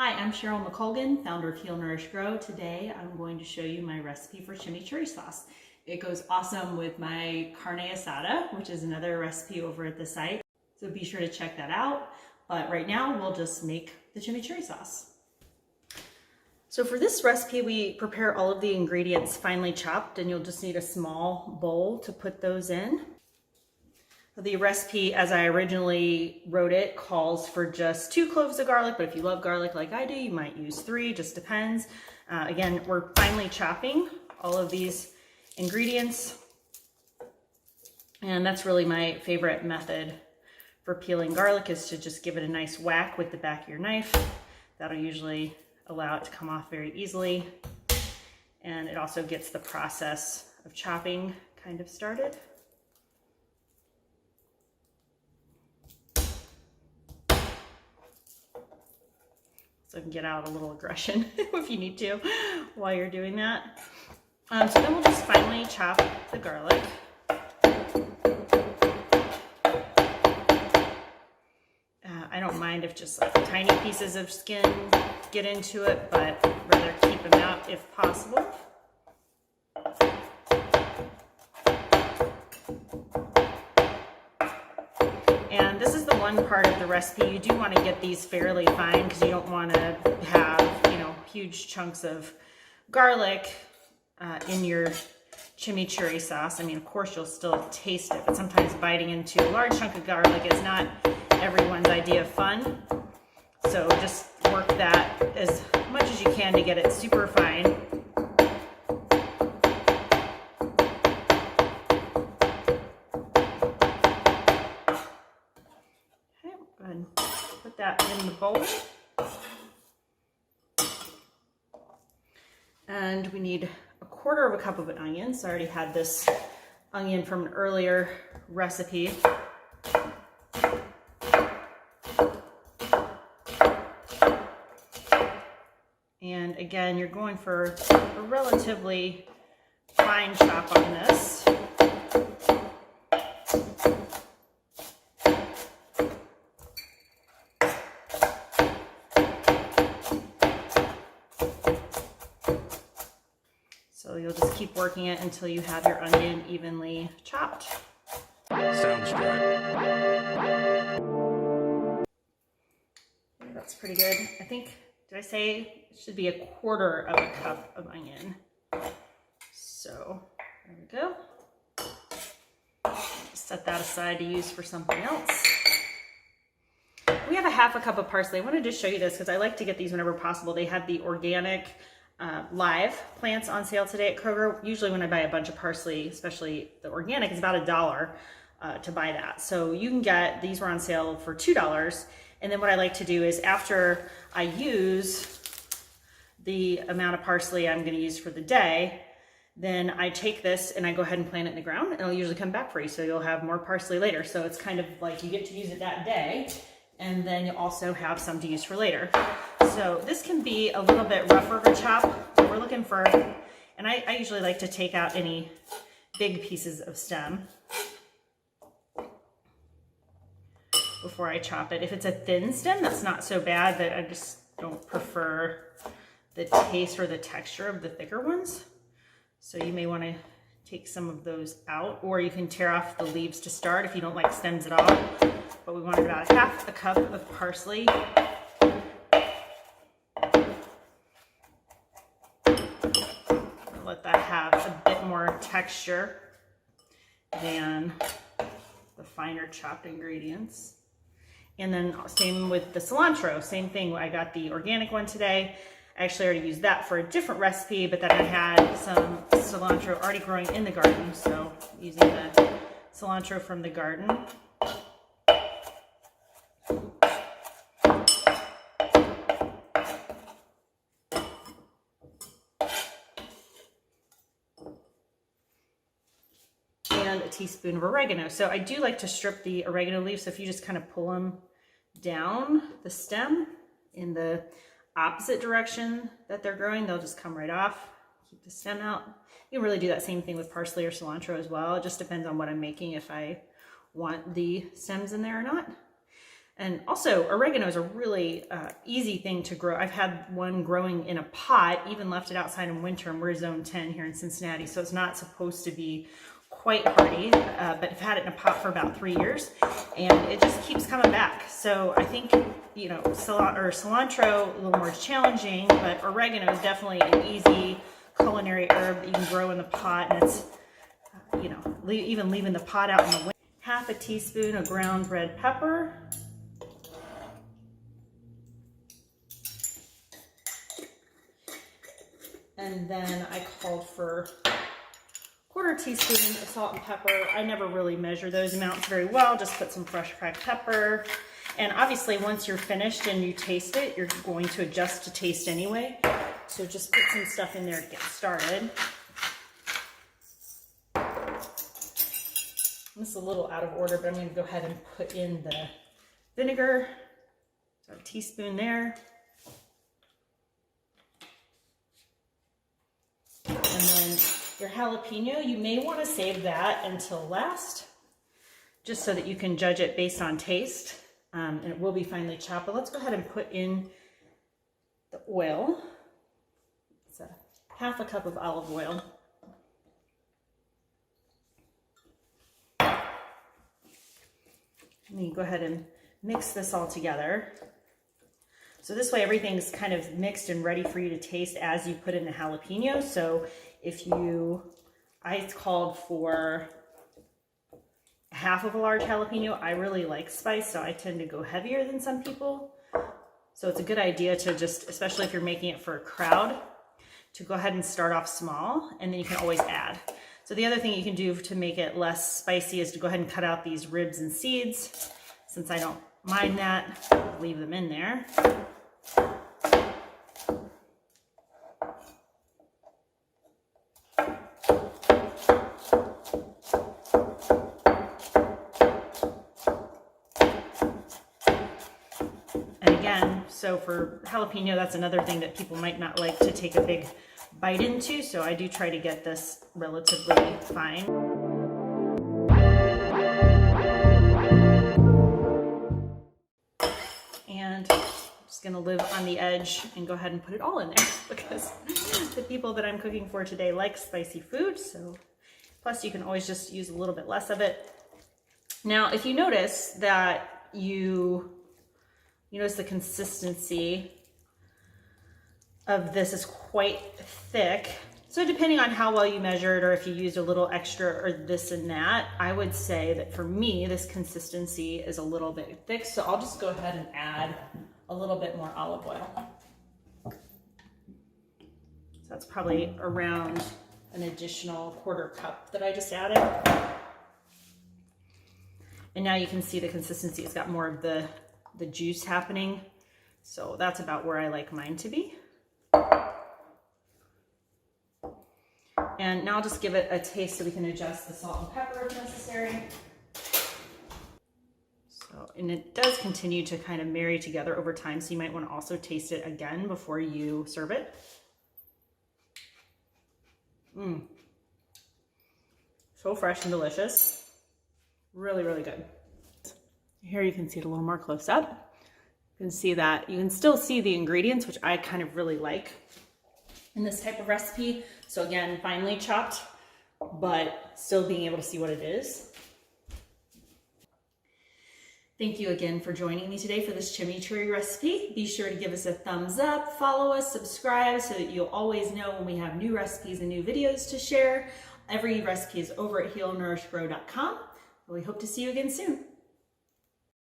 Hi, I'm Cheryl McColgan, founder of Heal, Nourish, Grow. Today I'm going to show you my recipe for chimichurri sauce. It goes awesome with my carne asada, which is another recipe over at the site. So be sure to check that out. But right now we'll just make the chimichurri sauce. So for this recipe, we prepare all of the ingredients finely chopped, and you'll just need a small bowl to put those in. The recipe, as I originally wrote it, calls for just 2 cloves of garlic, but if you love garlic like I do, you might use 3, just depends. Again, we're finely chopping all of these ingredients, and that's really my favorite method for peeling garlic, is to just give it a nice whack with the back of your knife. That'll usually allow it to come off very easily, and it also gets the process of chopping kind of started. So you can get out a little aggression if you need to while you're doing that. So then we'll just finely chop the garlic. I don't mind if just like tiny pieces of skin get into it, but rather keep them out if possible. And this is the one part of the recipe, you do want to get these fairly fine because you don't want to have, huge chunks of garlic in your chimichurri sauce. I mean, of course you'll still taste it, but sometimes biting into a large chunk of garlic is not everyone's idea of fun. So just work that as much as you can to get it super fine. Put that in the bowl. And we need 1/4 cup of an onion. So I already had this onion from an earlier recipe. And again, you're going for a relatively fine chop on this. So you'll just keep working it until you have your onion evenly chopped. Sounds good. That's pretty good. I think, did I say it should be 1/4 cup of onion? So there we go. Set that aside to use for something else. We have 1/2 cup of parsley. I wanted to show you this because I like to get these whenever possible. They had the organic live plants on sale today at Kroger. Usually when I buy a bunch of parsley, especially the organic, it's about $1 to buy that. So you can get, these were on sale for $2. And then what I like to do is, after I use the amount of parsley I'm going to use for the day, then I take this and I go ahead and plant it in the ground, and it'll usually come back for you. So you'll have more parsley later. So it's kind of like you get to use it that day, and then you'll also have some to use for later. So this can be a little bit rougher of a chop. So we're looking for, and I usually like to take out any big pieces of stem before I chop it. If it's a thin stem, that's not so bad, but I just don't prefer the taste or the texture of the thicker ones. So you may want to take some of those out, or you can tear off the leaves to start if you don't like stems at all. But we wanted about 1/2 cup of parsley. Let that have a bit more texture than the finer chopped ingredients. And then same with the cilantro, same thing. I got the organic one today. I actually already used that for a different recipe, but then I had some cilantro already growing in the garden. So using the cilantro from the garden. And a teaspoon of oregano. So I do like to strip the oregano leaves. So if you just kind of pull them down the stem in the opposite direction that they're growing, they'll just come right off. Keep the stem out. You can really do that same thing with parsley or cilantro as well. It just depends on what I'm making, if I want the stems in there or not. And also, oregano is a really easy thing to grow. I've had one growing in a pot, even left it outside in winter, and we're zone 10 here in Cincinnati, so it's not supposed to be quite hardy, but I've had it in a pot for about 3 years, and it just keeps coming back. So I think, you know, cilantro, a little more challenging, but oregano is definitely an easy culinary herb that you can grow in the pot, and it's, you know, even leaving the pot out in the winter. Half a teaspoon of ground red pepper. And then I called for quarter teaspoon of salt and pepper. I never really measure those amounts very well, just put some fresh cracked pepper. And obviously once you're finished and you taste it, you're going to adjust to taste anyway. So just put some stuff in there to get started. This is a little out of order, but I'm going to go ahead and put in the vinegar. So a teaspoon there. And then your jalapeno, you may want to save that until last, just so that you can judge it based on taste. And it will be finely chopped. But let's go ahead and put in the oil. It's a half a cup of olive oil. And then you go ahead and mix this all together. So this way everything's kind of mixed and ready for you to taste as you put in the jalapeno. So if I called for half of a large jalapeno. I really like spice, so I tend to go heavier than some people. So it's a good idea to just, especially if you're making it for a crowd, to go ahead and start off small, and then you can always add. So the other thing you can do to make it less spicy is to go ahead and cut out these ribs and seeds. Since I don't mind that, leave them in there. And again, so for jalapeno, that's another thing that people might not like to take a big bite into, so I do try to get this relatively fine. And I'm just gonna live on the edge and go ahead and put it all in there because the people that I'm cooking for today like spicy food. So plus you can always just use a little bit less of it. Now, if you notice that you notice the consistency of this is quite thick. So depending on how well you measured or if you used a little extra or this and that, I would say that for me, this consistency is a little bit thick. So I'll just go ahead and add a little bit more olive oil. So that's probably around an additional quarter cup that I just added. And now you can see the consistency. It's got more of the juice happening. So that's about where I like mine to be. And now I'll just give it a taste so we can adjust the salt and pepper if necessary. So, and it does continue to kind of marry together over time, so you might want to also taste it again before you serve it. So fresh and delicious. Really, really good. Here you can see it a little more close up. You can see that, you can still see the ingredients, which I kind of really like in this type of recipe. So again, finely chopped, but still being able to see what it is. Thank you again for joining me today for this chimichurri recipe. Be sure to give us a thumbs up, follow us, subscribe so that you'll always know when we have new recipes and new videos to share. Every recipe is over at healnourishgrow.com. We hope to see you again soon.